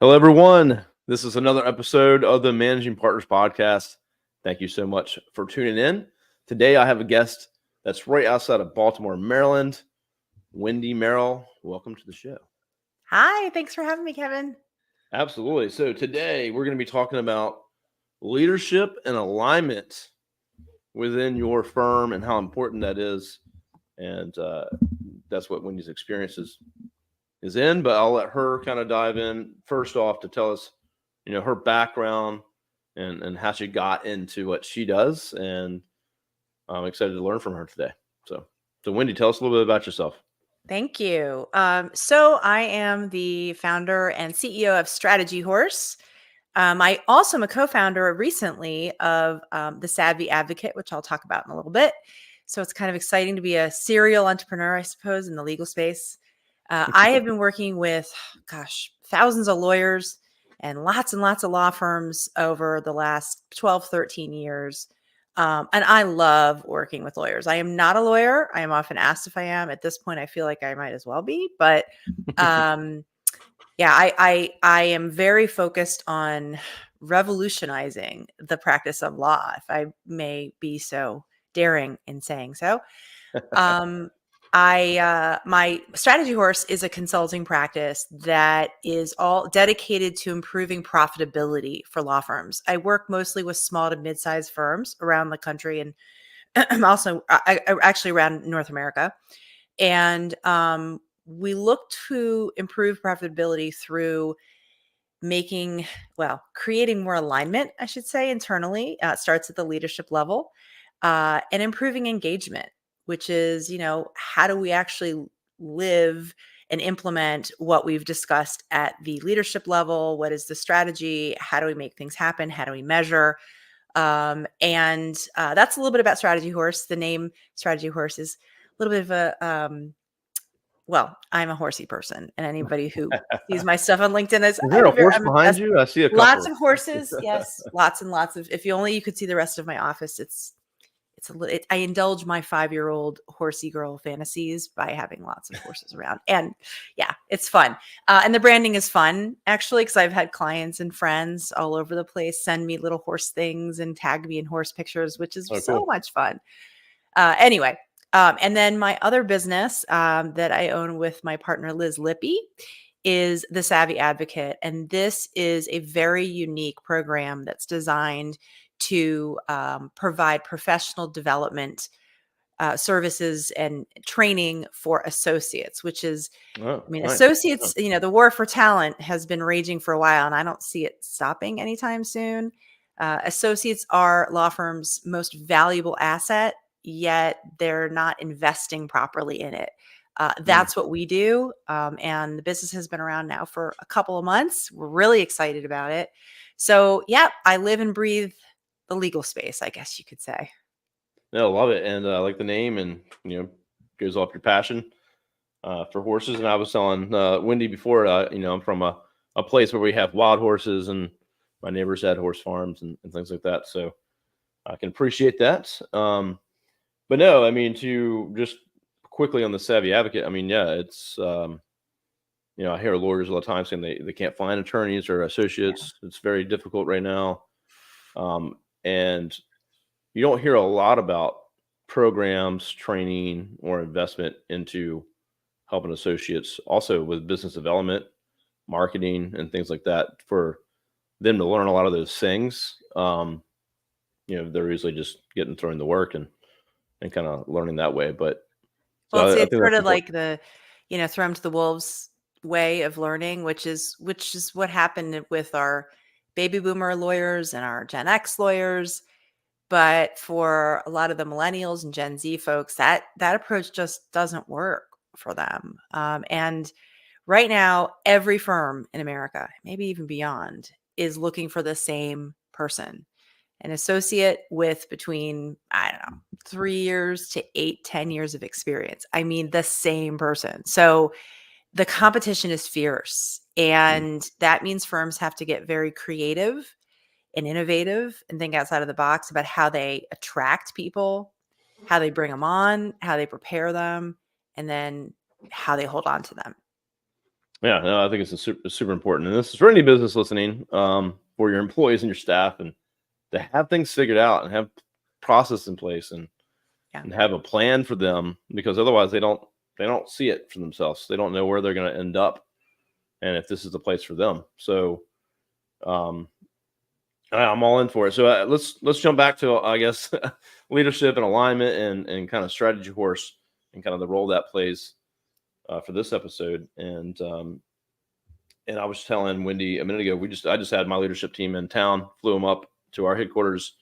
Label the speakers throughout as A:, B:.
A: Hello, everyone. This is another episode of the Managing Partners Podcast. Thank you so much for tuning in. Today, I have a guest that's right outside of Baltimore, Maryland, Wendy Merrill. Welcome to the show.
B: Hi, thanks for having me, Kevin.
A: Absolutely. So today, we're going to be talking about leadership and alignment within your firm and how important that is. And that's what Wendy's experience is in. But I'll let her kind of dive in first off to tell us her background and how she got into what she does. And I'm excited to learn from her today. So Wendy, tell us a little bit about yourself.
B: Thank you. So I am the founder and CEO of StrategyHorse. I also am a co-founder recently of the Savvy Advocate, which I'll talk about in a little bit. So it's kind of exciting to be a serial entrepreneur, I suppose, in the legal space. I have been working with, thousands of lawyers and lots of law firms over the last 12, 13 years. And I love working with lawyers. I am not a lawyer. I am often asked if I am. At this point, I feel like I might as well be. But I am very focused on revolutionizing the practice of law, if I may be so daring in saying so. My StrategyHorse is a consulting practice that is all dedicated to improving profitability for law firms. I work mostly with small to mid-sized firms around the country, and I'm also actually around North America. And we look to improve profitability through creating more alignment, I should say, internally. It starts at the leadership level, and improving engagement, which is, how do we actually live and implement what we've discussed at the leadership level? What is the strategy? How do we make things happen? How do we measure? And that's a little bit about StrategyHorse. The name StrategyHorse is a little bit of a, I'm a horsey person, and anybody who sees my stuff on LinkedIn
A: is there a horse behind you? I see a couple.
B: Lots of horses. Yes. Lots and lots of, if you could see the rest of my office, I indulge my 5-year-old horsey girl fantasies by having lots of horses around. And yeah, it's fun. And the branding is fun, actually, because I've had clients and friends all over the place send me little horse things and tag me in horse pictures, which is so much fun. Anyway, and then my other business that I own with my partner, Liz Lippy, is the Savvy Advocate. And this is a very unique program that's designed to provide professional development services and training for associates, which is, associates, the war for talent has been raging for a while, and I don't see it stopping anytime soon. Associates are law firms' most valuable asset, yet they're not investing properly in it. That's what we do. And the business has been around now for a couple of months. We're really excited about it. So yeah, I live and breathe the legal space, I guess you could say.
A: No, love it. And I like the name, and, goes off your passion for horses. And I was telling Wendy before, I'm from a place where we have wild horses, and my neighbors had horse farms and things like that. So I can appreciate that. But no, to just quickly on the Savvy Advocate, it's, I hear lawyers all the time saying they can't find attorneys or associates. Yeah. It's very difficult right now. And you don't hear a lot about programs, training, or investment into helping associates also with business development, marketing, and things like that for them to learn a lot of those things. They're usually just getting thrown to work and kind of learning that way. But
B: it's sort of like the, throw them to the wolves way of learning, which is what happened with our baby boomer lawyers and our Gen X lawyers. But for a lot of the millennials and Gen Z folks, that approach just doesn't work for them. And right now, every firm in America, maybe even beyond, is looking for the same person. An associate with between, 3 years to 8-10 years of experience. The same person. So the competition is fierce. And that means firms have to get very creative and innovative and think outside of the box about how they attract people, how they bring them on, how they prepare them, and then how they hold on to them.
A: Yeah, no, I think it's super important. And this is for any business listening, for your employees and your staff, and to have things figured out and have process in place
B: Yeah.
A: and have a plan for them, because otherwise they don't see it for themselves. They don't know where they're going to end up and if this is the place for them. So um, I'm all in for it. So let's jump back to, I guess, leadership and alignment and kind of strategy horse and kind of the role that plays for this episode. And I was telling Wendy a minute ago, I just had my leadership team in town, flew them up to our headquarters,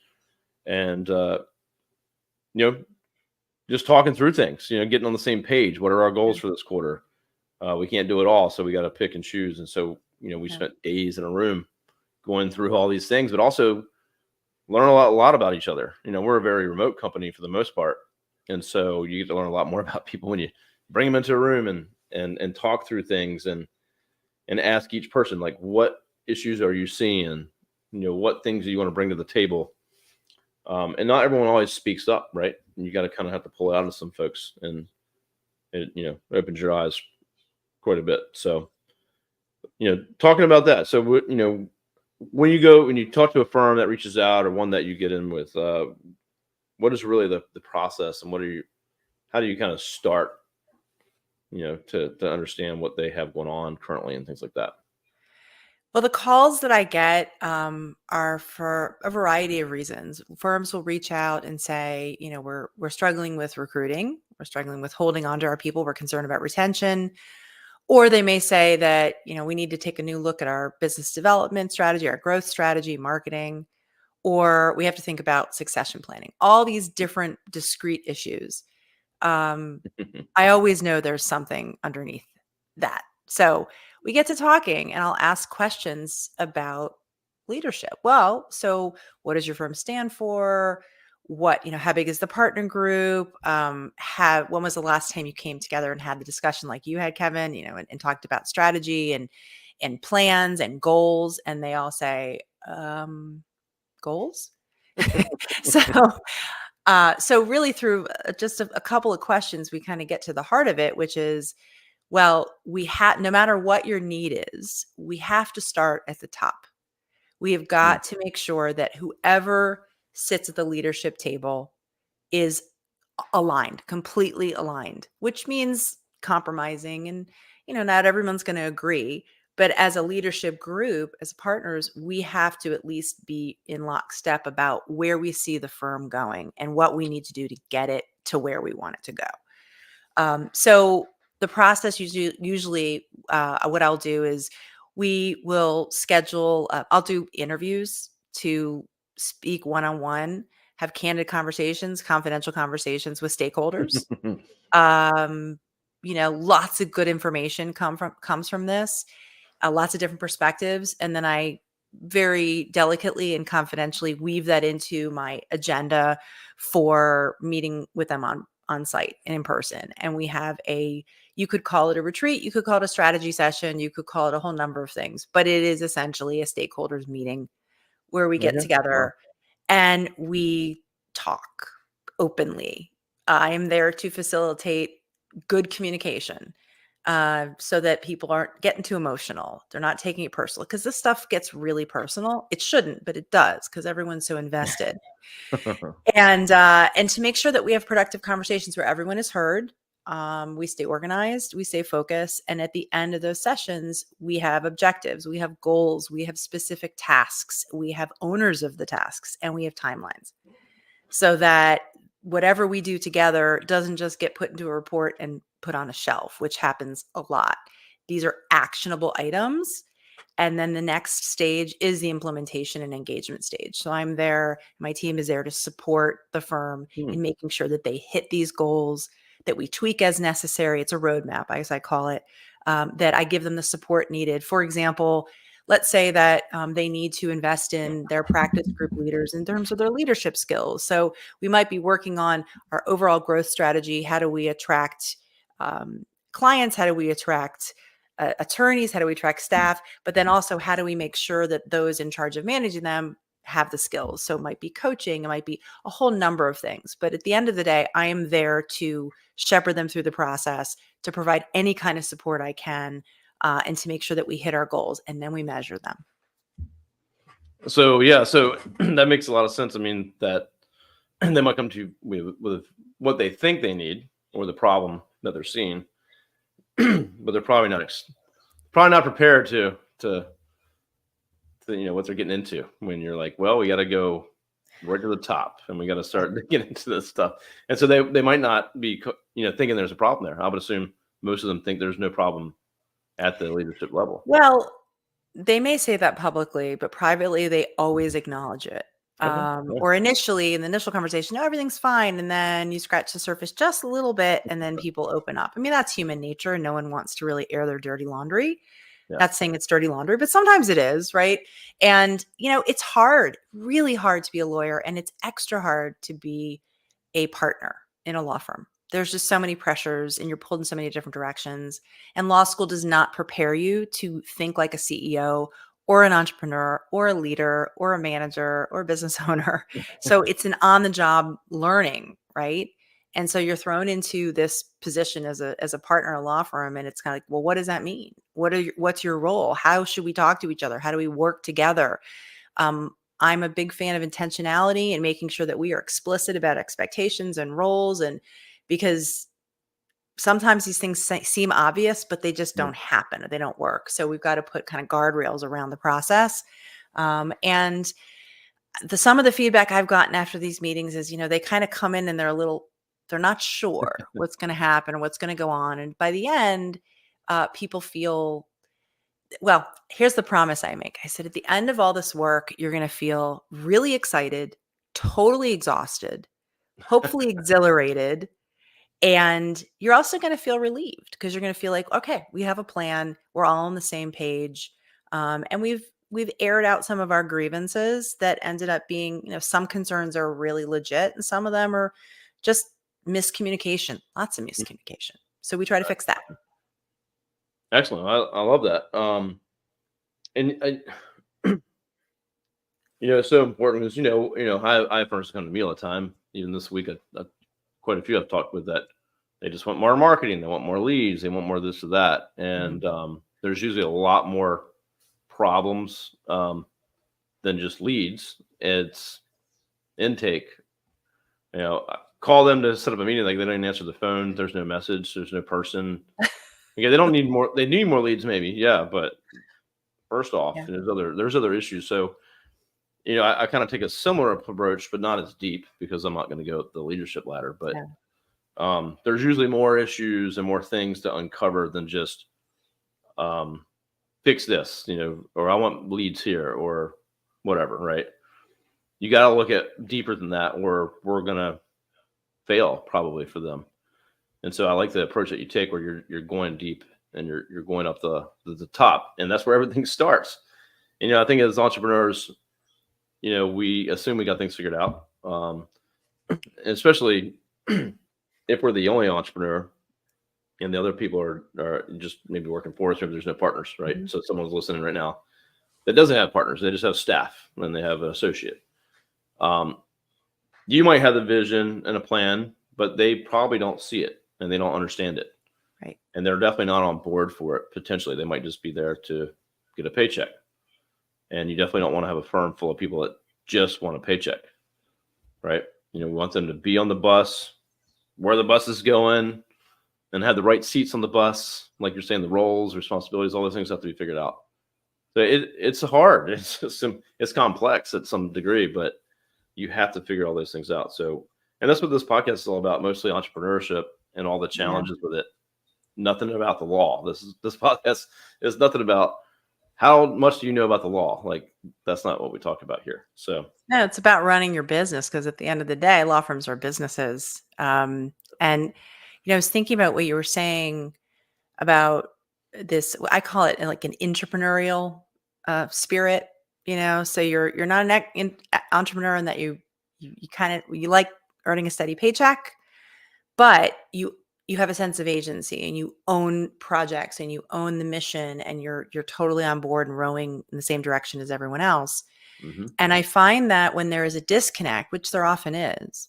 A: and you know, just talking through things, getting on the same page. What are our goals for this quarter? We can't do it all, so we got to pick and choose. And so, we
B: Yeah.
A: spent days in a room going through all these things, but also learn a lot about each other. We're a very remote company for the most part, and so you get to learn a lot more about people when you bring them into a room and talk through things and ask each person, like, what issues are you seeing? What things do you want to bring to the table? And not everyone always speaks up, right? And you got to kind of have to pull out of some folks, and it opens your eyes quite a bit. So talking about that. So when you talk to a firm that reaches out or one that you get in with, what is really the process, and how do you kind of start to understand what they have going on currently and things like that?
B: Well, the calls that I get are for a variety of reasons. Firms will reach out and say, we're struggling with recruiting, we're struggling with holding on to our people, we're concerned about retention. Or they may say that, we need to take a new look at our business development strategy, our growth strategy, marketing, or we have to think about succession planning. All these different discrete issues. I always know there's something underneath that. So we get to talking and I'll ask questions about leadership. Well, so what does your firm stand for? How big is the partner group? When was the last time you came together and had the discussion like you had, Kevin, and talked about strategy and plans and goals? And they all say, goals. So so really through just a couple of questions, we kind of get to the heart of it, which is, well, no matter what your need is, we have to start at the top. We have got to make sure that whoever sits at the leadership table is aligned, completely aligned, which means compromising. And, not everyone's going to agree. But as a leadership group, as partners, we have to at least be in lockstep about where we see the firm going and what we need to do to get it to where we want it to go. So the process usually what I'll do is we will schedule, I'll do interviews to speak one-on-one, have candid conversations, confidential conversations with stakeholders. Lots of good information comes from this, lots of different perspectives. And then I very delicately and confidentially weave that into my agenda for meeting with them on site and in person. And we have you could call it a retreat, you could call it a strategy session, you could call it a whole number of things, but it is essentially a stakeholders meeting where we get
A: Okay.
B: together and we talk openly. I am there to facilitate good communication so that people aren't getting too emotional. They're not taking it personal, because this stuff gets really personal. It shouldn't, but it does, because everyone's so invested. And to make sure that we have productive conversations where everyone is heard, we stay organized, we stay focused, and at the end of those sessions, we have objectives, we have goals, we have specific tasks, we have owners of the tasks, and we have timelines, so that whatever we do together doesn't just get put into a report and put on a shelf, which happens a lot. These are actionable items. And then the next stage is the implementation and engagement stage. So I'm there, my team is there to support the firm in making sure that they hit these goals, that we tweak as necessary. It's a roadmap, as I call it, that I give them the support needed. For example, let's say that they need to invest in their practice group leaders in terms of their leadership skills. So we might be working on our overall growth strategy. How do we attract clients? How do we attract attorneys? How do we attract staff? But then also, how do we make sure that those in charge of managing them have the skills? So it might be coaching, it might be a whole number of things. But at the end of the day, I am there to shepherd them through the process, to provide any kind of support I can, and to make sure that we hit our goals, and then we measure them.
A: So yeah, so that makes a lot of sense. I mean, that they might come to you with what they think they need or the problem that they're seeing, but they're probably not prepared to what they're getting into when you're like, well, we got to go right to the top and we got to start to get into this stuff. And so they might not be thinking there's a problem there. I would assume most of them think there's no problem at the leadership level.
B: Well, they may say that publicly, but privately they always acknowledge it.
A: Okay. Yeah.
B: Or initially in the initial conversation, no, everything's fine. And then you scratch the surface just a little bit and then people open up. I mean, that's human nature. No one wants to really air their dirty laundry.
A: Yeah.
B: Not saying it's dirty laundry, but sometimes it is, right? And, it's hard, really hard to be a lawyer. And it's extra hard to be a partner in a law firm. There's just so many pressures and you're pulled in so many different directions. And law school does not prepare you to think like a CEO or an entrepreneur or a leader or a manager or a business owner. So it's an on-the-job learning, right? And so you're thrown into this position as a partner in a law firm, and it's kind of like, well, what does that mean? What's your role? How should we talk to each other? How do we work together? I'm a big fan of intentionality and making sure that we are explicit about expectations and roles, and because sometimes these things seem obvious, but they just don't happen or they don't work. So we've got to put kind of guardrails around the process. And some of the feedback I've gotten after these meetings is, they kind of come in and they're not sure what's going to happen or what's going to go on. And by the end, people feel, well, here's the promise I make. I said, at the end of all this work, you're going to feel really excited, totally exhausted, hopefully exhilarated. And you're also going to feel relieved because you're going to feel like, okay, we have a plan. We're all on the same page. And we've aired out some of our grievances that ended up being, some concerns are really legit and some of them are just miscommunication, lots of miscommunication. So we try to fix that.
A: Excellent. I love that. And it's so important because, I have friends come to me all the time. Even this week, quite a few I've talked with that they just want more marketing. They want more leads. They want more of this or that. And there's usually a lot more problems than just leads. It's intake. Call them to set up a meeting. Like they don't even answer the phone. There's no message. There's no person. Okay, they don't need more. They need more leads, maybe. Yeah, but first off, there's other issues. So, I kind of take a similar approach, but not as deep because I'm not going to go up the leadership ladder. But there's usually more issues and more things to uncover than just fix this, or I want leads here or whatever, right? You got to look at deeper than that, or we're going to fail probably for them. And so I like the approach that you take where you're going deep and you're going up the top, and that's where everything starts. And, I think as entrepreneurs, we assume we got things figured out, especially if we're the only entrepreneur and the other people are just maybe working for us, or if there's no partners, right? Mm-hmm. So someone's listening right now that doesn't have partners. They just have staff and they have an associate. You might have the vision and a plan, but they probably don't see it and they don't understand it.
B: Right.
A: And they're definitely not on board for it. Potentially, they might just be there to get a paycheck. And you definitely don't want to have a firm full of people that just want a paycheck, right? We want them to be on the bus, where the bus is going, and have the right seats on the bus. Like you're saying, the roles, responsibilities, all those things have to be figured out. So it's hard. It's complex at some degree, but you have to figure all those things out. So, and that's what this podcast is all about, mostly entrepreneurship and all the challenges with it. Nothing about the law. This podcast is nothing about how much do you know about the law. Like that's not what we talk about here. So
B: no, it's about running your business, because at the end of the day, law firms are businesses. And I was thinking about what you were saying about this. I call it like an entrepreneurial spirit. So you're not an entrepreneur in that you like earning a steady paycheck, but you have a sense of agency and you own projects and you own the mission and you're totally on board and rowing in the same direction as everyone else. Mm-hmm. And I find that when there is a disconnect, which there often is,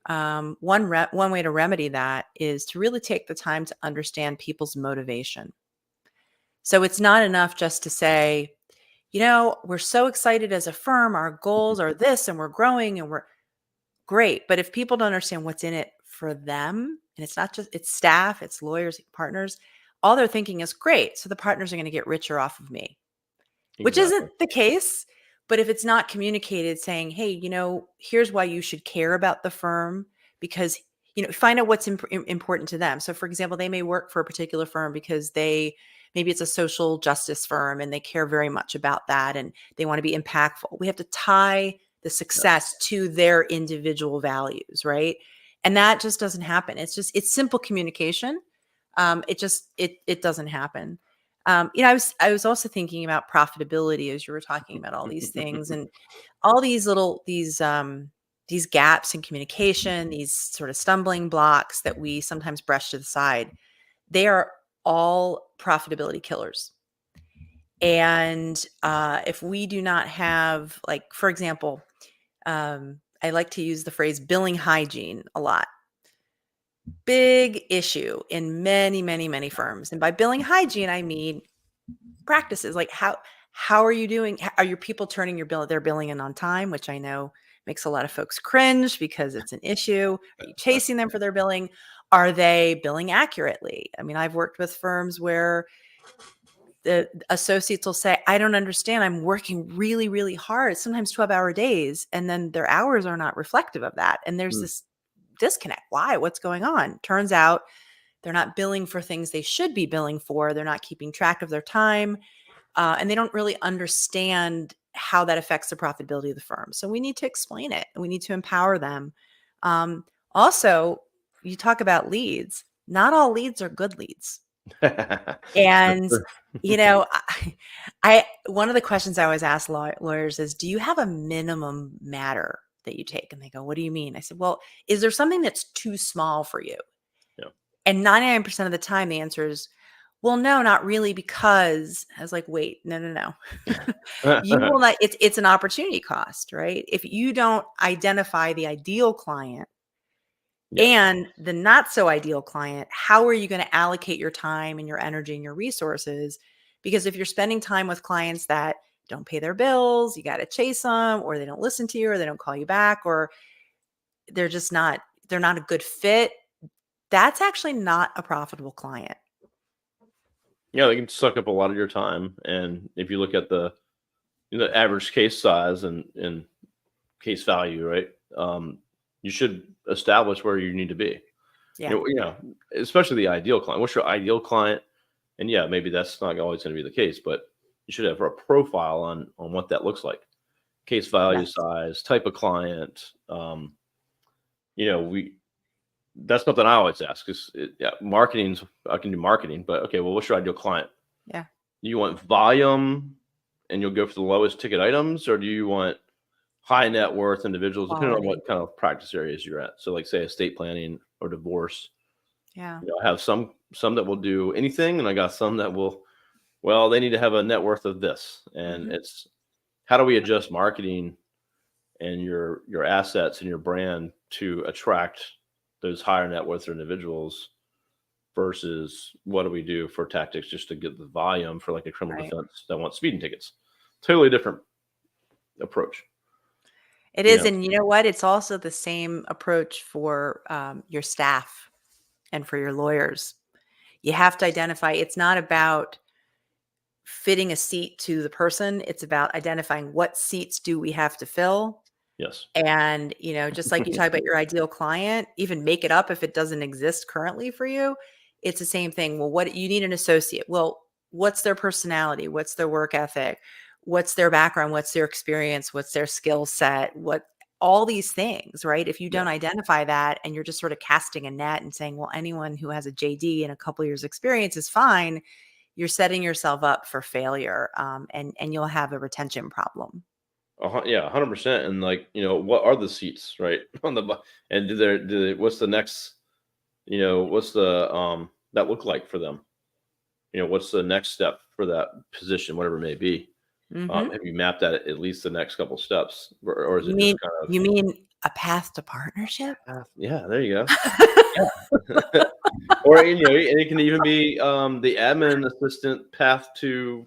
B: one way to remedy that is to really take the time to understand people's motivation. So it's not enough just to say, we're so excited as a firm, our goals are this, and we're growing and we're great. But if people don't understand what's in it for them, and it's not just, it's staff, it's lawyers, partners, all they're thinking is great. So the partners are going to get richer off of me, which
A: Exactly.
B: isn't the case. But if it's not communicated saying, hey, here's why you should care about the firm, because, find out what's important to them. So for example, they may work for a particular firm because maybe it's a social justice firm and they care very much about that and they want to be impactful. We have to tie the
A: Yeah.
B: success to their individual values, right? And that just doesn't happen. It's simple communication. It doesn't happen. I was also thinking about profitability as you were talking about all these things and all these gaps in communication, these sort of stumbling blocks that we sometimes brush to the side. They are all profitability killers. And if we do not have, like, for example, I like to use the phrase billing hygiene a lot. Big issue in many, many, many firms. And by billing hygiene, I mean practices. Like how are you doing? Are your people turning their billing in on time, which I know makes a lot of folks cringe because it's an issue. Are you chasing them for their billing? Are they billing accurately? I mean, I've worked with firms where the associates will say, I don't understand. I'm working really, really hard, sometimes 12-hour days. And then their hours are not reflective of that. And there's
A: Mm.
B: this disconnect. Why? What's going on? Turns out they're not billing for things they should be billing for. They're not keeping track of their time. And they don't really understand how that affects the profitability of the firm. So we need to explain it and we need to empower them. Also, you talk about leads. Not all leads are good leads.
A: That's
B: And,
A: true.
B: one of the questions I always ask lawyers is, do you have a minimum matter that you take? And they go, what do you mean? I said, well, is there something that's too small for you?
A: Yeah.
B: And 99% of the time, the answer is, well, no, not really, because I was like, wait, no. You will not, it's an opportunity cost, right? If you don't identify the ideal client
A: Yeah.
B: and the not so ideal client, how are you going to allocate your time and your energy and your resources? Because if you're spending time with clients that don't pay their bills, you got to chase them, or they don't listen to you, or they don't call you back, or they're not a good fit. That's actually not a profitable client.
A: Yeah, they can suck up a lot of your time. And if you look at the average case size and case value, right? You should establish where you need to be.
B: Yeah.
A: Especially the ideal client. What's your ideal client? And yeah, maybe that's not always going to be the case, but you should have a profile on what that looks like. Case value
B: Yes.
A: size, type of client. We that's something I always ask because marketing's I can do marketing, but okay, well, what's your ideal client?
B: Yeah.
A: Do you want volume and you'll go for the lowest ticket items, or do you want high net worth individuals, depending on
B: Quality.
A: what kind of practice areas you're at? So, like, say, estate planning or divorce.
B: Yeah.
A: I have some that will do anything, and I got some that will. Well, they need to have a net worth of this, and
B: Mhm.
A: it's how do we adjust marketing and your assets and your brand to attract those higher net worth individuals versus what do we do for tactics just to get the volume for like a criminal
B: Right.
A: defense that wants speeding tickets? Totally different approach.
B: It
A: You
B: is,
A: know,
B: and you know what? It's also the same approach for your staff and for your lawyers. You have to identify. It's not about fitting a seat to the person. It's about identifying what seats do we have to fill.
A: yes.
B: And, just like you talk about your ideal client, even make it up if it doesn't exist currently for you. It's the same thing. Well, what you need an associate. Well, what's their personality? What's their work ethic? What's their background? What's their experience? What's their skill set? What all these things, right? If you
A: Yeah.
B: don't identify that and you're just sort of casting a net and saying, well, anyone who has a JD and a couple years experience is fine, you're setting yourself up for failure, and you'll have a retention problem.
A: Yeah, 100%. And like, what are the seats, right? And what's the next, what's the that look like for them? What's the next step for that position, whatever it may be?
B: Hmm.
A: Have you mapped that at least the next couple steps, or is
B: You
A: it
B: mean
A: just kind of
B: you mean a path to partnership.
A: Yeah, there you go. Or and it can even be the admin assistant path to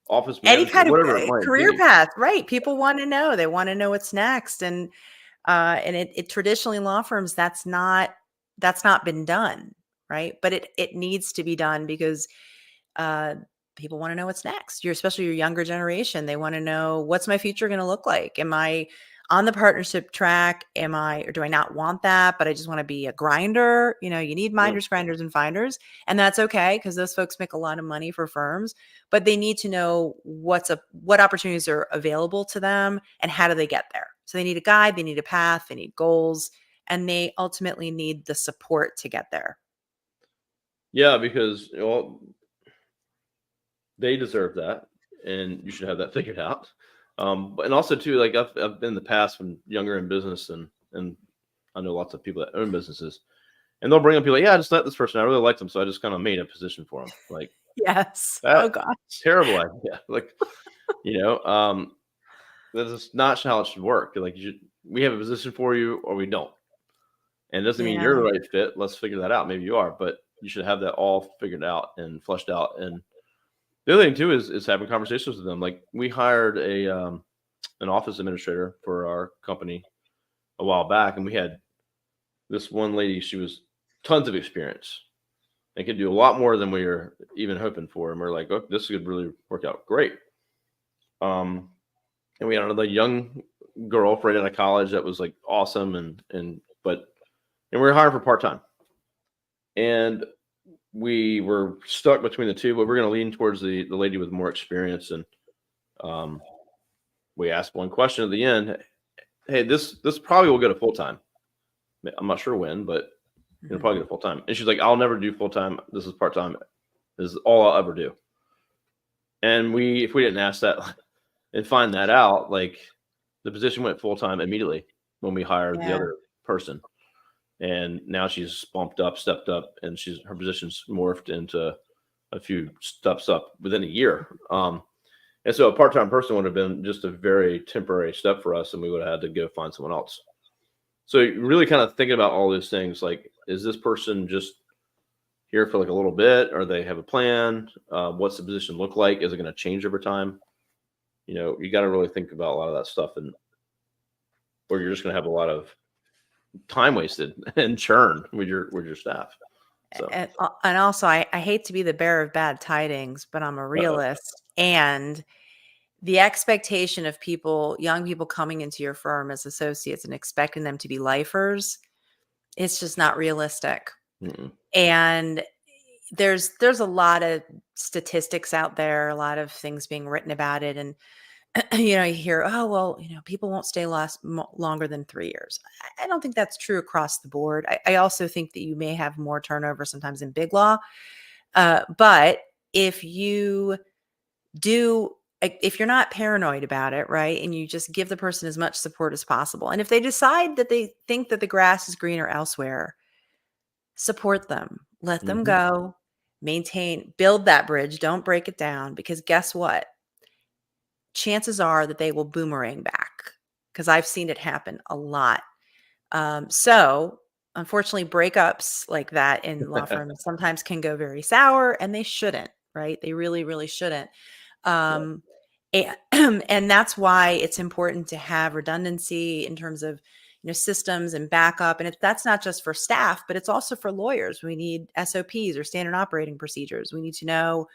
A: office
B: Any
A: manager,
B: kind of
A: whatever it might
B: career
A: be.
B: path, right? People want to know. They want to know what's next, and it traditionally in law firms that's not been done, right? But it needs to be done because uh, people want to know what's next. Especially your younger generation. They want to know, what's my future going to look like? Am I on the partnership track? Or do I not want that, but I just want to be a grinder? You need
A: Yeah.
B: minders, grinders, and finders. And that's okay, because those folks make a lot of money for firms, but they need to know what opportunities are available to them and how do they get there. So they need a guide, they need a path, they need goals, and they ultimately need the support to get there.
A: Yeah, because they deserve that, and you should have that figured out. And also too, like I've been in the past when younger in business, and I know lots of people that own businesses, and they'll bring up people like, yeah, I just met this person, I really liked them, so I just kind of made a position for them. Like,
B: Yes. Oh
A: that
B: gosh.
A: terrible idea. Like, this is not how it should work. Like, we have a position for you, or we don't. And it doesn't mean you're
B: Yeah.
A: the right fit. Let's figure that out. Maybe you are, but you should have that all figured out and fleshed out. And the other thing too is having conversations with them. Like, we hired an office administrator for our company a while back, and we had this one lady. She was tons of experience and could do a lot more than we were even hoping for. And we're like, oh, this could really work out great. And we had another young girl right out of college that was like awesome, and we were hiring for part-time, and we were stuck between the two, but we're going to lean towards the lady with more experience. And we asked one question at the end: hey, this probably will go to full-time. I'm not sure when, but it'll probably go to full-time. And she's like, I'll never do full-time. This is part-time. This is all I'll ever do. And if we didn't ask that and find that out, like, the position went full-time immediately when we hired the
B: Yeah.
A: other person. And now she's stepped up, and her position's morphed into a few steps up within a year. And so a part-time person would have been just a very temporary step for us, and we would have had to go find someone else. So really kind of thinking about all those things, like, is this person just here for like a little bit, or they have a plan? What's the position look like? Is it going to change over time? You got to really think about a lot of that stuff, or you're just going to have a lot of time wasted and churn with your staff. So
B: And also, I hate to be the bearer of bad tidings, but I'm a realist. And the expectation of young people coming into your firm as associates and expecting them to be lifers, it's just not realistic.
A: mm-mm.
B: And there's a lot of statistics out there, a lot of things being written about it. And you hear, oh, well, people won't stay longer than 3 years. I don't think that's true across the board. I also think that you may have more turnover sometimes in big law. But if you're not paranoid about it, right, and you just give the person as much support as possible, and if they decide that they think that the grass is greener elsewhere, support them, let them go, build that bridge, don't break it down, because guess what? Chances are that they will boomerang back, because I've seen it happen a lot. So unfortunately, breakups like that in law firms sometimes can go very sour, and they shouldn't, right? They really, really shouldn't. And, and that's why it's important to have redundancy in terms of systems and backup. And that's not just for staff, but it's also for lawyers. We need SOPs, or standard operating procedures. We need to know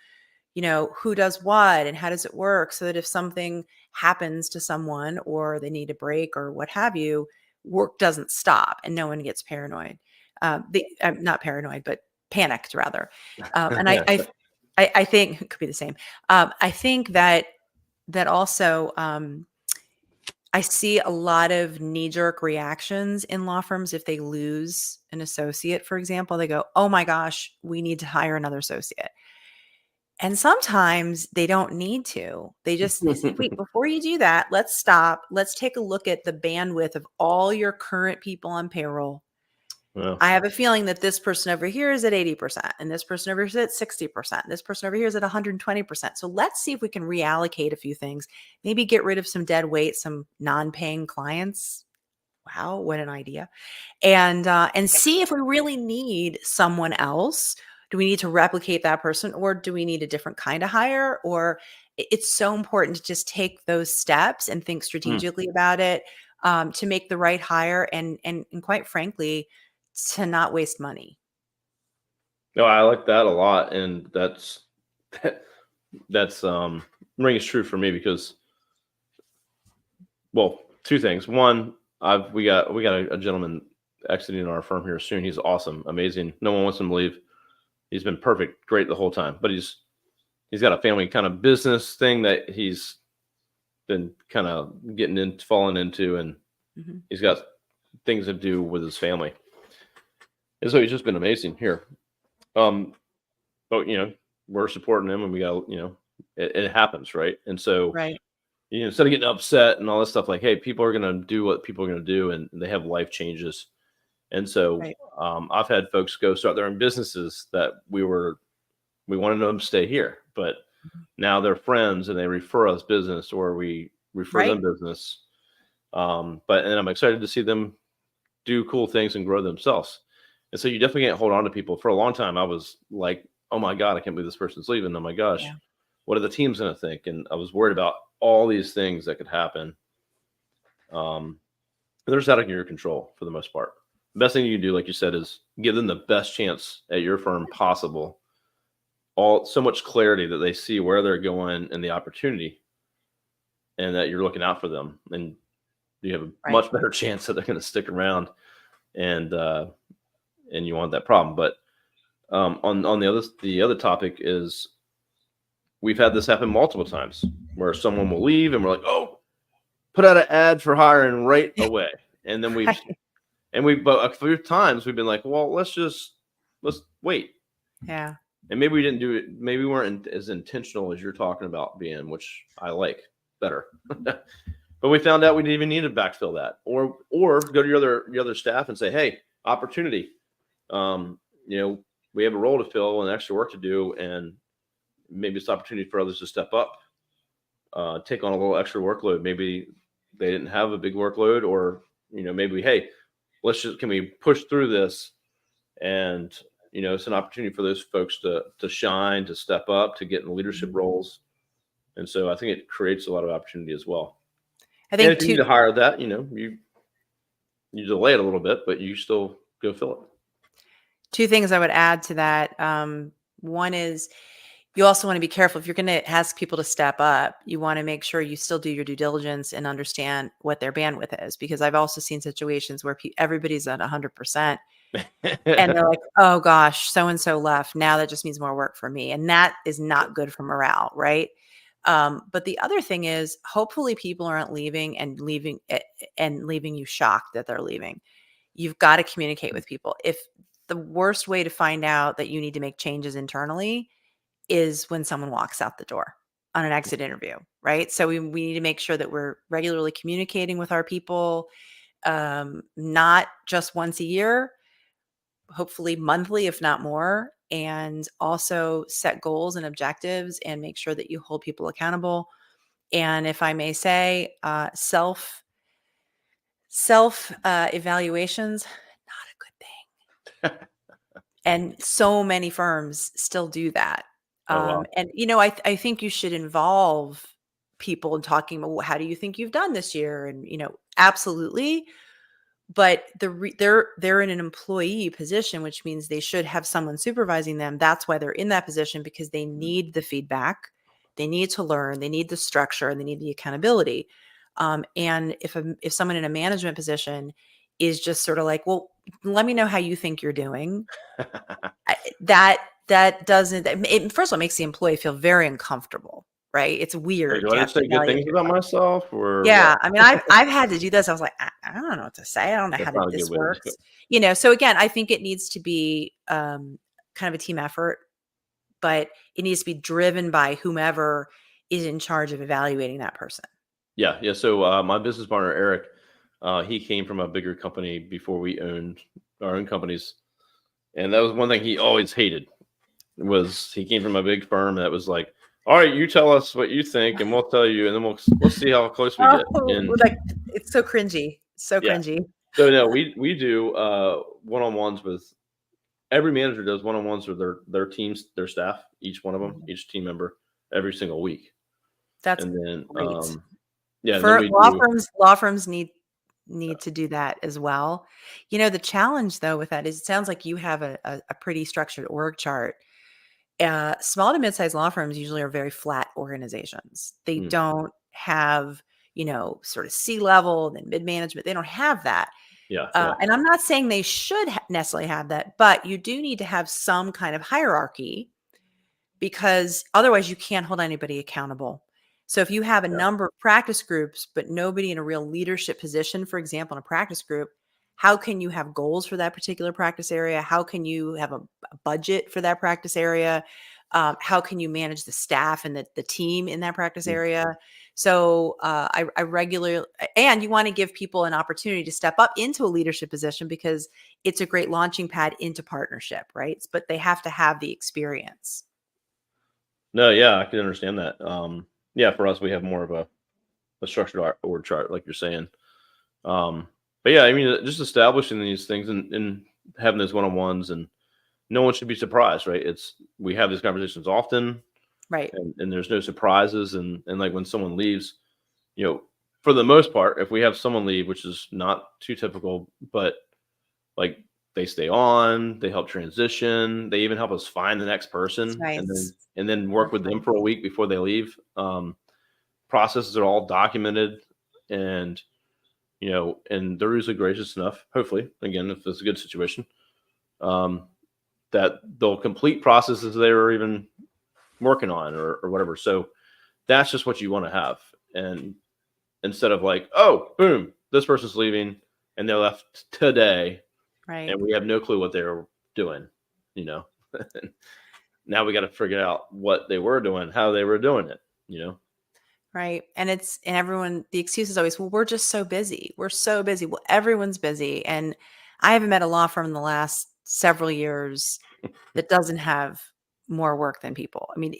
B: who does what and how does it work, so that if something happens to someone or they need a break or what have you, work doesn't stop and no one gets paranoid. I'm not paranoid, but panicked rather. And I think it could be the same. I think that also, I see a lot of knee-jerk reactions in law firms. If they lose an associate, for example, they go, oh my gosh, we need to hire another associate. And sometimes they don't need to. They say, wait, before you do that, let's stop. Let's take a look at the bandwidth of all your current people on payroll.
A: Well,
B: I have a feeling that this person over here is at 80%, and this person over here is at 60%. This person over here is at 120%. So let's see if we can reallocate a few things, maybe get rid of some dead weight, some non-paying clients. wow, what an idea. And see if we really need someone else. Do we need to replicate that person, or do we need a different kind of hire? Or it's so important to just take those steps and think
A: Mm.
B: strategically about it, to make the right hire, and quite frankly, to not waste money.
A: No, I like that a lot, and that's rings true for me because, well, two things. One, we got a gentleman exiting our firm here soon. He's awesome, amazing. No one wants him to leave. He's been perfect, great the whole time. But he's got a family kind of business thing that he's been kind of falling into, and
B: Hmm.
A: he's got things to do with his family. And so he's just been amazing here. Um, but we're supporting him, and we got it happens, right? And so
B: Right.
A: instead of getting upset and all this stuff, like, hey, people are gonna do what people are gonna do, and they have life changes. And so
B: Right.
A: I've had folks go start their own businesses that we wanted them to stay here, but
B: Mhm.
A: now they're friends and they refer us business, or we refer
B: Right.
A: them business. And I'm excited to see them do cool things and grow themselves. And so you definitely can't hold on to people. For a long time, I was like, oh my God, I can't believe this person's leaving. Oh my gosh,
B: Yeah.
A: what are the teams going to think? And I was worried about all these things that could happen. And they're just out of your control for the most part. The best thing you can do, like you said, is give them the best chance at your firm possible. So much clarity that they see where they're going and the opportunity, and that you're looking out for them, and you have a
B: Right.
A: much better chance that they're going to stick around, and you want that problem. But on the other topic is, we've had this happen multiple times where someone will leave and we're like, oh, put out an ad for hiring right away. And then but a few times we've been like, well, let's wait.
B: Yeah.
A: And maybe we didn't do it. Maybe we weren't as intentional as you're talking about being, which I like better. But we found out we didn't even need to backfill that, or go to your other staff and say, hey, opportunity. Um, we have a role to fill and extra work to do, and maybe it's opportunity for others to step up, take on a little extra workload. Maybe they didn't have a big workload, or maybe, hey, can we push through this? And it's an opportunity for those folks to shine, to step up, to get in leadership
B: Mhm.
A: roles. And so I think it creates a lot of opportunity as well.
B: I
A: And
B: think
A: if you need to hire that, you delay it a little bit, but you still go fill it.
B: two things I would add to that. One is, you also want to be careful if you're going to ask people to step up. You want to make sure you still do your due diligence and understand what their bandwidth is, because I've also seen situations where everybody's at 100%, and they're like, oh gosh, so and so left. Now that just means more work for me, and that is not good for morale, right? But the other thing is, hopefully people aren't leaving and leaving you shocked that they're leaving. You've got to communicate with people. If the worst way to find out that you need to make changes internally is when someone walks out the door on an exit interview, right? So we need to make sure that we're regularly communicating with our people, not just once a year, hopefully monthly, if not more, and also set goals and objectives and make sure that you hold people accountable. And if I may say, self evaluations, not a good thing. And so many firms still do that.
A: Oh, wow.
B: And I think you should involve people in talking about, well, how do you think you've done this year? And absolutely. But they're in an employee position, which means they should have someone supervising them. That's why they're in that position, because they need the feedback, they need to learn, they need the structure, and they need the accountability. And if someone in a management position is just sort of like, well, let me know how you think you're doing, that doesn't. First of all, it makes the employee feel very uncomfortable, right? It's
A: Like,
B: weird
A: do
B: to
A: I
B: have
A: just
B: to
A: say good
B: evaluate
A: things about
B: yourself.
A: myself, or
B: Yeah,
A: what?
B: I mean, I've had to do this. I was like, I don't know what to say. I don't know how
A: That's not a good
B: this
A: way to do
B: works.
A: it.
B: So again, I think it needs to be kind of a team effort, but it needs to be driven by whomever is in charge of evaluating that person.
A: Yeah, yeah. So my business partner Eric, he came from a bigger company before we owned our own companies, and that was one thing he always hated. Was he came from a big firm that was like, all right, you tell us what you think, and we'll tell you, and then we'll see how close we get.
B: Oh,
A: And
B: like, it's so cringy, so
A: yeah,
B: cringy.
A: So no, we do one-on-ones with every manager does one-on-ones with their teams, their staff, each one of them, each team member, every single week.
B: That's
A: And then
B: great.
A: yeah, and then
B: For
A: we do
B: law firms need to do that as well. The challenge though with that is it sounds like you have a pretty structured org chart. Small to mid-sized law firms usually are very flat organizations. They
A: mm,
B: don't have, sort of C-level, then mid-management. They don't have that.
A: yeah.
B: And I'm not saying they should necessarily have that, but you do need to have some kind of hierarchy because otherwise you can't hold anybody accountable. So if you have a
A: Yeah.
B: number of practice groups, but nobody in a real leadership position, for example, in a practice group, how can you have goals for that particular practice area? How can you have a budget for that practice area? How can you manage the staff and the team in that practice
A: Mm.
B: area? So I regularly, and you want to give people an opportunity to step up into a leadership position because it's a great launching pad into partnership, right? But they have to have the experience.
A: No, yeah, I can understand that. Yeah, for us, we have more of a structured org chart, like you're saying. But yeah, I mean, just establishing these things and having those one-on-ones, and no one should be surprised, right? We have these conversations often,
B: Right.
A: and there's no surprises, and like when someone leaves, you know, for the most part, if we have someone leave, which is not too typical, but like they stay on, they help transition, they even help us find the next
B: That's
A: person, and
B: nice.
A: then work
B: That's
A: with them
B: nice.
A: for a week before they leave. Processes are all documented, and and they're usually gracious enough, hopefully, again, if it's a good situation, um, that they'll complete processes they were even working on or whatever. So that's just what you want to have. And instead of like, oh, boom, this person's leaving and they left today
B: Right.
A: and we have no clue what they're doing, you know. Now we got to figure out what they were doing, how they were doing it, you know.
B: Right. And everyone, the excuse is always, well, we're just so busy. We're so busy. Well, everyone's busy. And I haven't met a law firm in the last several years that doesn't have more work than people. I mean,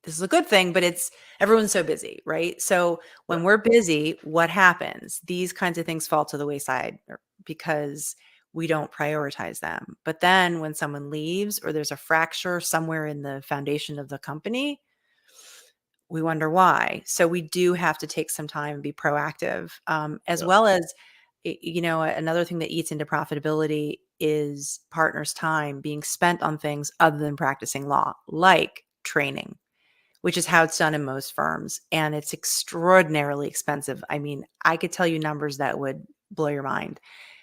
B: this is a good thing, but everyone's so busy, right? So
A: Yeah.
B: when we're busy, what happens? These kinds of things fall to the wayside because we don't prioritize them. But then when someone leaves or there's a fracture somewhere in the foundation of the company, we wonder why. So we do have to take some time and be proactive, as
A: Yeah.
B: well as, another thing that eats into profitability is partners' time being spent on things other than practicing law, like training, which is how it's done in most firms. And it's extraordinarily expensive. I mean, I could tell you numbers that would blow your mind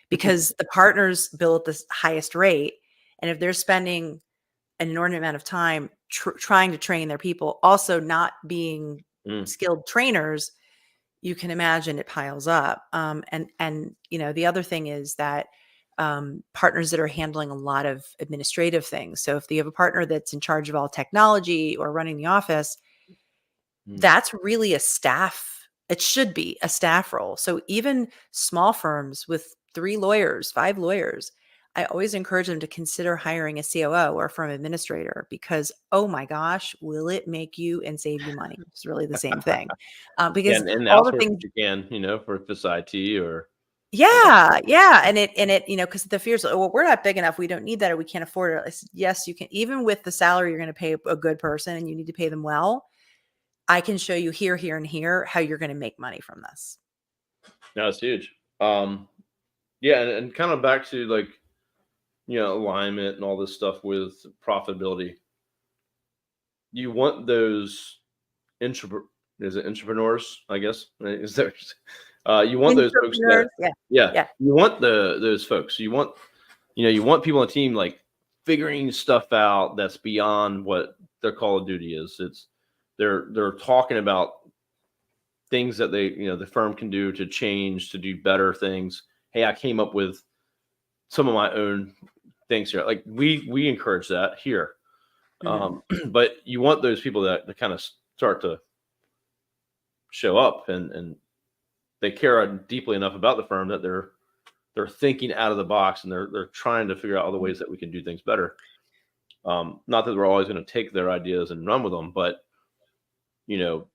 B: because the partners bill at the highest rate. And if they're spending an inordinate amount of time trying to train their people, also not being
A: Mm.
B: skilled trainers, you can imagine it piles up. And the other thing is that partners that are handling a lot of administrative things. So if you have a partner that's in charge of all technology or running the office,
A: Mm.
B: that's really a staff. It should be a staff role. So even small firms with 3 lawyers, 5 lawyers, I always encourage them to consider hiring a COO or a firm administrator because, oh my gosh, will it make you and save you money? It's really the same thing.
A: Yeah,
B: Because
A: and
B: all the
A: outsource
B: things,
A: if you can, for if it's IT or
B: yeah, yeah. And because the fears, oh, well, we're not big enough. We don't need that or we can't afford it. I said, yes, you can. Even with the salary you're going to pay a good person and you need to pay them well, I can show you here, here, and here how you're going to make money from this.
A: no, it's huge. Yeah, and kind of back to like, alignment and all this stuff with profitability. You want those introvert is it entrepreneurs, I guess. Right? Is there you want those folks that
B: Entrepreneurs, yeah,
A: yeah,
B: yeah.
A: you want those folks. You want people on the team like figuring stuff out that's beyond what their call of duty is. They're talking about things that the firm can do to change, to do better things. Hey, I came up with some of my own things here. Like we encourage that here.
B: Mhm.
A: But you want those people that kind of start to show up and they care deeply enough about the firm that they're thinking out of the box and they're trying to figure out all the ways that we can do things better. Not that we're always going to take their ideas and run with them, but you know,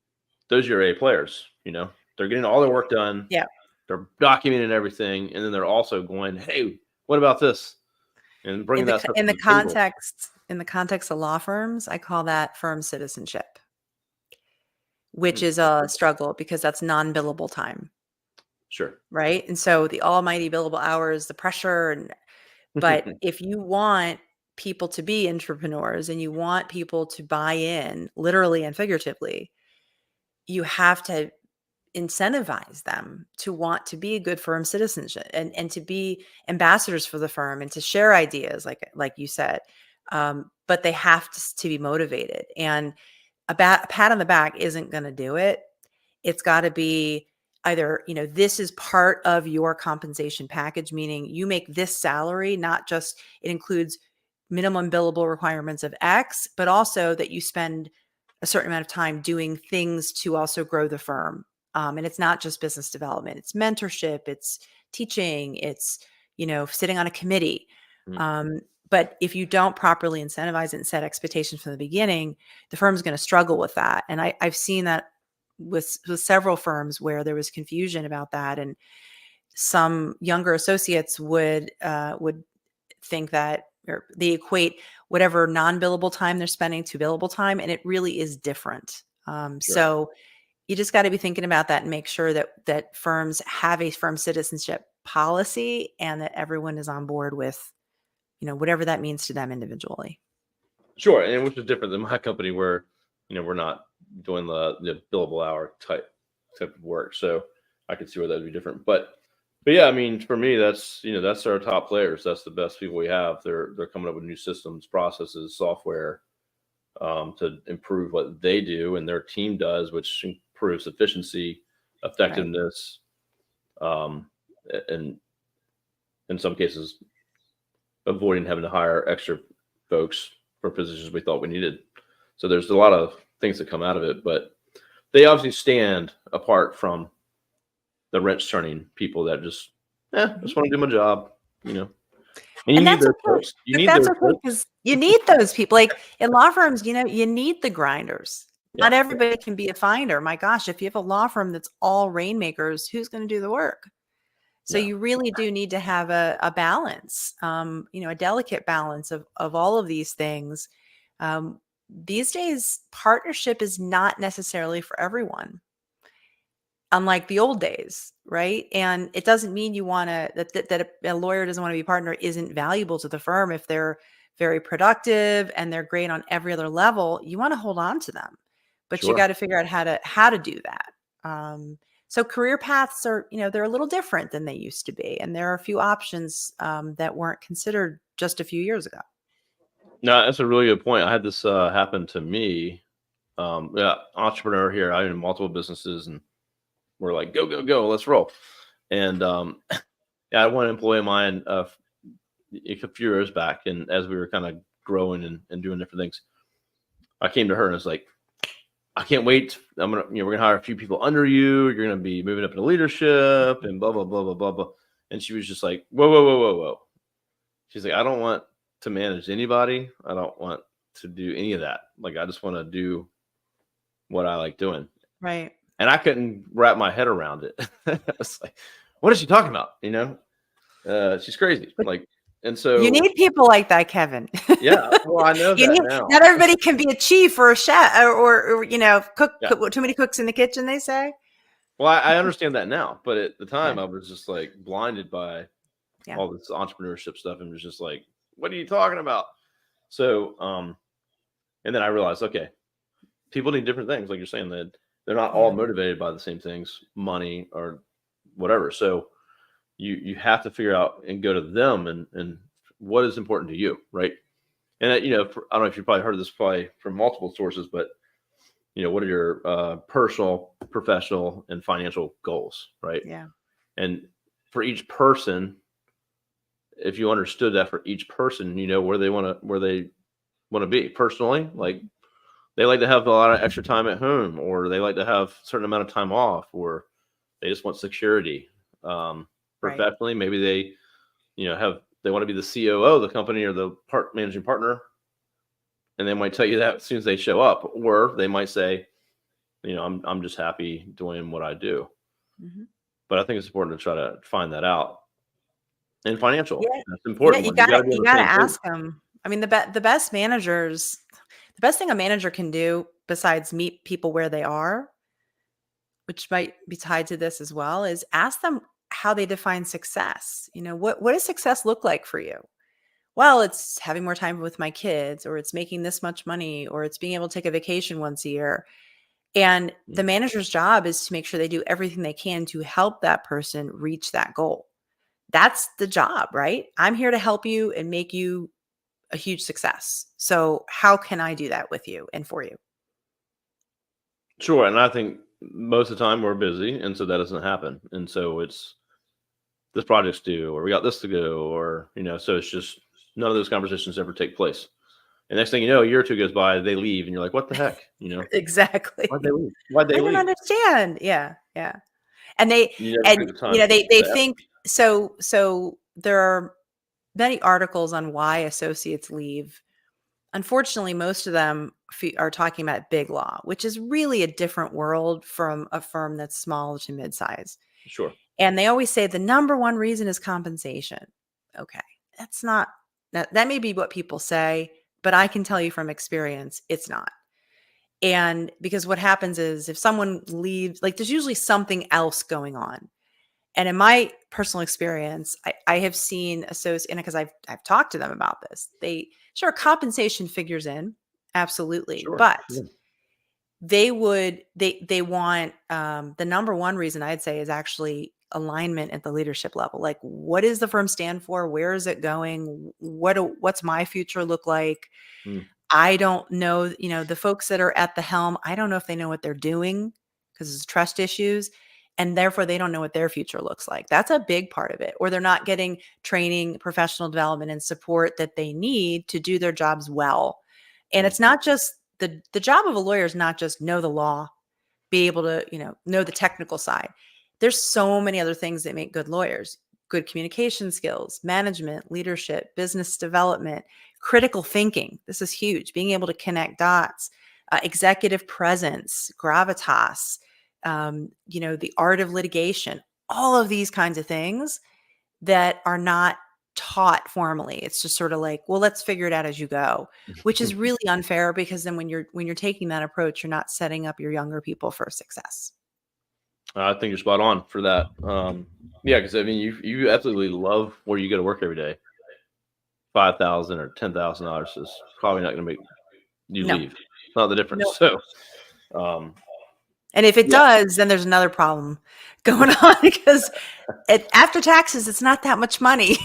A: those are your A players. They're getting all their work done.
B: Yeah.
A: they're documenting everything, and then they're also going, hey, what about this? And bringing that stuff to the table.
B: In the context of law firms, I call that firm citizenship, which is a struggle because that's non-billable time.
A: Sure.
B: Right. And so the almighty billable hours, the pressure, but if you want people to be entrepreneurs and you want people to buy in literally and figuratively, you have to incentivize them to want to be a good firm citizenship and to be ambassadors for the firm and to share ideas like you said. But they have to be motivated, and a pat on the back isn't going to do it. It's got to be either, this is part of your compensation package, meaning you make this salary, not just it includes minimum billable requirements of X, but also that you spend a certain amount of time doing things to also grow the firm. And it's not just business development, it's mentorship, it's teaching, it's, sitting on a committee. But if you don't properly incentivize it and set expectations from the beginning, the firm's going to struggle with that. And I've seen that with several firms where there was confusion about that, and some younger associates would think that, or they equate whatever non-billable time they're spending to billable time, and it really is different. So you just got to be thinking about that and make sure that firms have a firm citizenship policy and that everyone is on board with, whatever that means to them individually.
A: Sure, and which is different than my company where, we're not doing the billable hour type of work. So I could see where that would be different. But yeah, I mean, for me, that's our top players. That's the best people we have. They're coming up with new systems, processes, software to improve what they do and their team does, which improves efficiency, effectiveness, and in some cases, avoiding having to hire extra folks for positions we thought we needed. So there's a lot of things that come out of it, but they obviously stand apart from the wrench turning people that just want to do my job, And you need those folks.
B: Because you need those people. Like in law firms, you need the grinders. Not everybody can be a finder. My gosh, if you have a law firm that's all rainmakers, who's going to do the work? So you really do need to have a balance, a delicate balance of all of these things. These days, partnership is not necessarily for everyone, unlike the old days, right? And it doesn't mean you want to that a lawyer doesn't want to be a partner isn't valuable to the firm. If they're very productive and they're great on every other level, you want to hold on to them, but you got to figure out how to do that. So career paths are, they're a little different than they used to be, and there are a few options that weren't considered just a few years ago.
A: No, that's a really good point. I had this happen to me. Entrepreneur here. I own multiple businesses, and we're like, go, let's roll. And I had one employee of mine a few years back, and as we were kind of growing and doing different things, I came to her and I was like, I can't wait. We're gonna hire a few people under you. You're gonna be moving up into leadership and blah blah blah blah blah blah. And she was just like, whoa. She's like, I don't want to manage anybody. I don't want to do any of that. Like, I just want to do what I like doing.
B: Right.
A: And I couldn't wrap my head around it. I was like, what is she talking about? She's crazy. And so
B: you need people like that, Kevin.
A: Yeah. Well, I know that now.
B: Not everybody can be a chief or a chef or cook too many cooks in the kitchen, they say.
A: Well, I understand that now, but at the time I was just like blinded by all this entrepreneurship stuff and was just like, what are you talking about? So, and then I realized, okay, people need different things. Like you're saying, that they're not all motivated by the same things, money or whatever. So you have to figure out and go to them and what is important to you. Right. And I don't know if you probably heard this from multiple sources, but what are your personal, professional, and financial goals, right?
B: Yeah.
A: And for each person, if you understood that for each person, where they want to be personally, like they like to have a lot of extra time at home, or they like to have a certain amount of time off, or they just want security. Professionally, maybe they, they want to be the COO of the company or the managing partner. And they might tell you that as soon as they show up, or they might say, I'm just happy doing what I do. Mm-hmm. but I think it's important to try to find that out. And financial,
B: Yeah.
A: that's an
B: Yeah,
A: important one. You got to be on
B: you
A: the
B: gotta
A: same page.
B: ask them. I mean, the best managers, the best thing a manager can do besides meet people where they are, which might be tied to this as well, is ask them how they define success. You know, what does success look like for you? Well, it's having more time with my kids, or it's making this much money, or it's being able to take a vacation once a year. And the
A: Mm.
B: manager's job is to make sure they do everything they can to help that person reach that goal. That's the job, right? I'm here to help you and make you a huge success. So, how can I do that with you and for you?
A: Sure, and I think most of the time we're busy, and so that doesn't happen. And so it's this project's due, or we got this to go, or so it's just none of those conversations ever take place. And next thing you know, a year or two goes by, they leave, and you're like, "What the heck?" Why'd they
B: Exactly.
A: leave? Why'd they
B: I don't
A: leave?
B: understand. Yeah, yeah. And they
A: You never
B: and
A: took the time
B: they
A: to ask.
B: think so there are many articles on why associates leave. Unfortunately, most of them are talking about big law, which is really a different world from a firm that's small to mid-size.
A: Sure,
B: And they always say the number one reason is compensation. Okay. That's not that may be what people say, but I can tell you from experience, it's not. And because what happens is if someone leaves, like there's usually something else going on. And in my personal experience, I have seen associates, and because I've talked to them about this, they sure compensation figures in, absolutely,
A: sure,
B: but
A: sure.
B: they want the number one reason I'd say is actually alignment at the leadership level. Like, what does the firm stand for? Where is it going? What's my future look like?
A: Mm.
B: I don't know, the folks that are at the helm, I don't know if they know what they're doing because it's trust issues. And therefore, they don't know what their future looks like. That's a big part of it. Or they're not getting training, professional development, and support that they need to do their jobs well. And
A: Mm.
B: it's not just the job of a lawyer is not just know the law, be able to, know the technical side. There's so many other things that make good lawyers. Good communication skills, management, leadership, business development, critical thinking. This is huge. Being able to connect dots, executive presence, gravitas, the art of litigation, all of these kinds of things that are not taught formally. It's just sort of like, well, let's figure it out as you go, which is really unfair because then when you're taking that approach, you're not setting up your younger people for success.
A: I think you're spot on for that. Yeah, because I mean, you absolutely love where you go to work every day. 5,000 or $10,000 is probably not going to make you
B: No,
A: leave. It's not the difference.
B: no.
A: So, um,
B: And if it
A: yeah,
B: does, then there's another problem going on because after taxes, it's not that much money.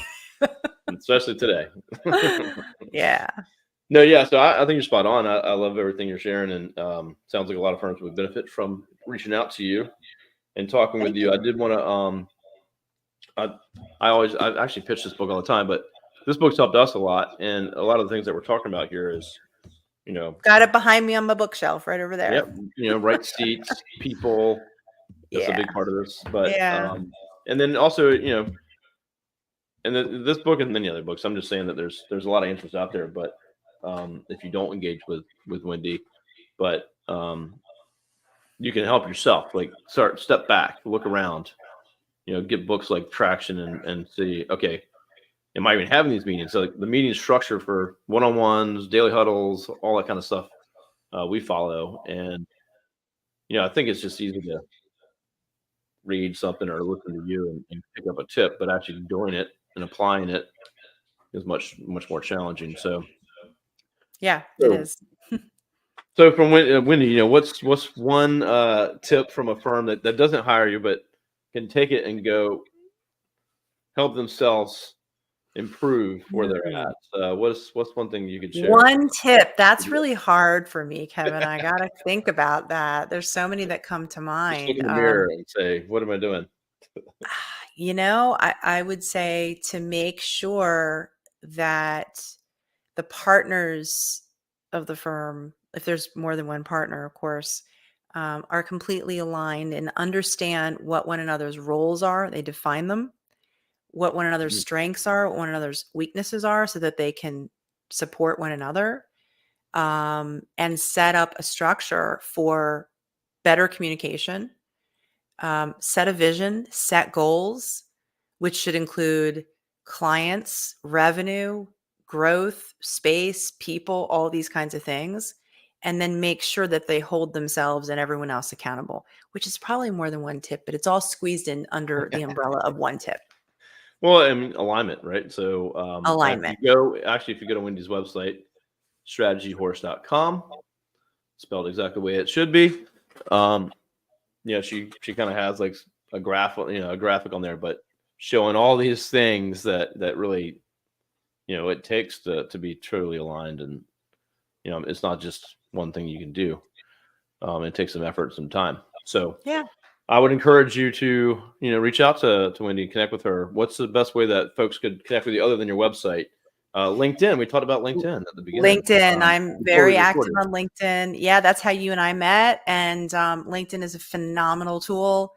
A: especially today.
B: Yeah.
A: No, yeah. So I think you're spot on. I love everything you're sharing, and sounds like a lot of firms would benefit from reaching out to you and talking with
B: Thank
A: you.
B: you.
A: I did want to. I actually pitch this book all the time, but this book's helped us a lot, and a lot of the things that we're talking about here is, you know,
B: Got it behind me on my bookshelf right over
A: yeah,
B: there.
A: right seats, people. That's a
B: Yeah.
A: big part of this, but
B: Yeah.
A: and then also, and this book and many other books. I'm just saying that there's a lot of answers out there, but if you don't engage with Wendy, but you can help yourself. Like step back, look around, get books like Traction and see, okay, am I even having these meetings? So like the meeting structure for one-on-ones, daily huddles, all that kind of stuff we follow, and I think it's just easy to read something or listen to you and pick up a tip, but actually doing it and applying it is much much more challenging.
B: Yeah, it
A: So,
B: is.
A: so from Wendy, what's one tip from a firm that doesn't hire you but can take it and go help themselves improve where they're
B: Hmm.
A: at? What's one thing you could share?
B: One tip. That's really hard for me, Kevin. I got to think about that. There's so many that come to
A: Just look
B: mind.
A: in the mirror and say, "What am I doing?"
B: I would say to make sure that the partners of the firm, if there's more than one partner, of course, are completely aligned and understand what one another's roles are. They define them, what one another's
A: Mm.
B: strengths are, what one another's weaknesses are, so that they can support one another, and set up a structure for better communication, set a vision, set goals, which should include clients, revenue, growth, space, people, all these kinds of things. And then make sure that they hold themselves and everyone else accountable, which is probably more than one tip, but it's all squeezed in under the umbrella of one tip.
A: Well, I mean, alignment, right? So
B: Alignment.
A: if you go to Wendy's website, StrategyHorse.com, spelled exactly the way it should be. She kind of has like a graphic on there, but showing all these things that really, it takes to be truly aligned. And, it's not just one thing you can do. It takes some effort, some time. So
B: Yeah.
A: I would encourage you to, reach out to Wendy, connect with her. What's the best way that folks could connect with you other than your website? LinkedIn. We talked about LinkedIn at the beginning.
B: LinkedIn. I'm
A: before we
B: very active
A: recorded.
B: on LinkedIn. Yeah, that's how you and I met. And LinkedIn is a phenomenal tool.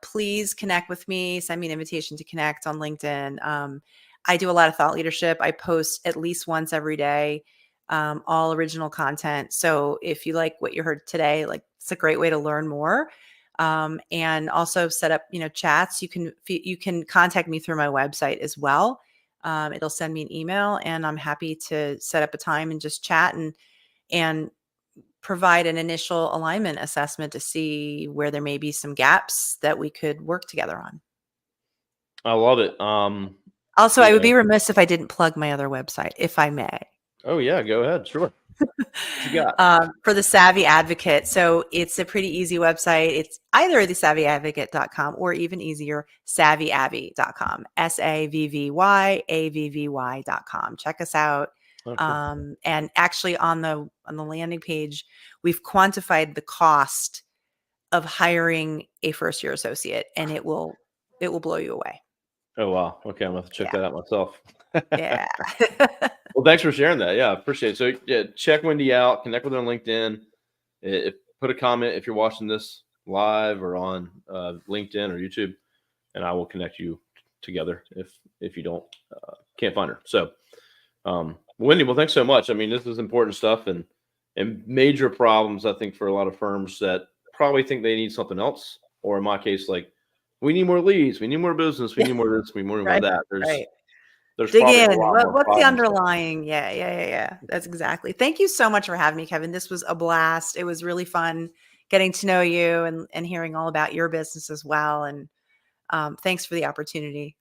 B: Please connect with me. Send me an invitation to connect on LinkedIn. I do a lot of thought leadership. I post at least once every day, all original content. So if you like what you heard today, like it's a great way to learn more. And also set up, chats. You can contact me through my website as well. It'll send me an email, and I'm happy to set up a time and just chat and provide an initial alignment assessment to see where there may be some gaps that we could work together on.
A: I love it.
B: Also, I would be remiss if I didn't plug my other website, if I may.
A: Oh yeah, go ahead. Sure. What you got?
B: For the Savvy Advocate. So it's a pretty easy website. It's either thesavvyadvocate.com or even easier, savvyavvy.com, SAVVYAVVY.com. Check us out.
A: Okay.
B: And actually on the landing page, we've quantified the cost of hiring a first year associate, and it will blow you away.
A: Oh wow. Okay, I'm gonna have to check that out myself.
B: Yeah.
A: Well, thanks for sharing that. Yeah, I appreciate it. So yeah, check Wendy out, connect with her on LinkedIn. Put a comment if you're watching this live or on LinkedIn or YouTube, and I will connect you together if you can't find her. So Wendy, well, thanks so much. I mean, this is important stuff and major problems, I think, for a lot of firms that probably think they need something else, or in my case, like, we need more leads, we need more business, we need more this, we need more
B: Right.
A: that.
B: Right.
A: There's
B: Dig
A: probably a
B: in.
A: lot more
B: What's the
A: problems.
B: underlying? Yeah. That's exactly. Thank you so much for having me, Kevin. This was a blast. It was really fun getting to know you and hearing all about your business as well. And thanks for the opportunity.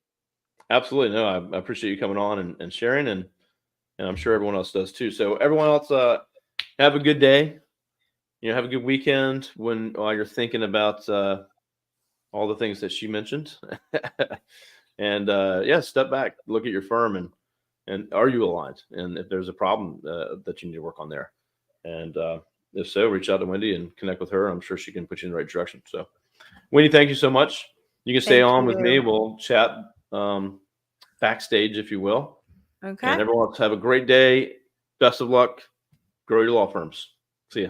A: Absolutely. No, I appreciate you coming on and sharing, and I'm sure everyone else does too. So everyone else, have a good day. Have a good weekend while you're thinking about all the things that she mentioned. And step back, look at your firm, and are you aligned? And if there's a problem that you need to work on there, and if so, reach out to Wendy and connect with her. I'm sure she can put you in the right direction. So, Wendy, thank you so much. You can stay
B: Thank
A: on with me.
B: you.
A: We'll chat backstage, if you will.
B: Okay.
A: And everyone else, have a great day. Best of luck. Grow your law firms. See ya.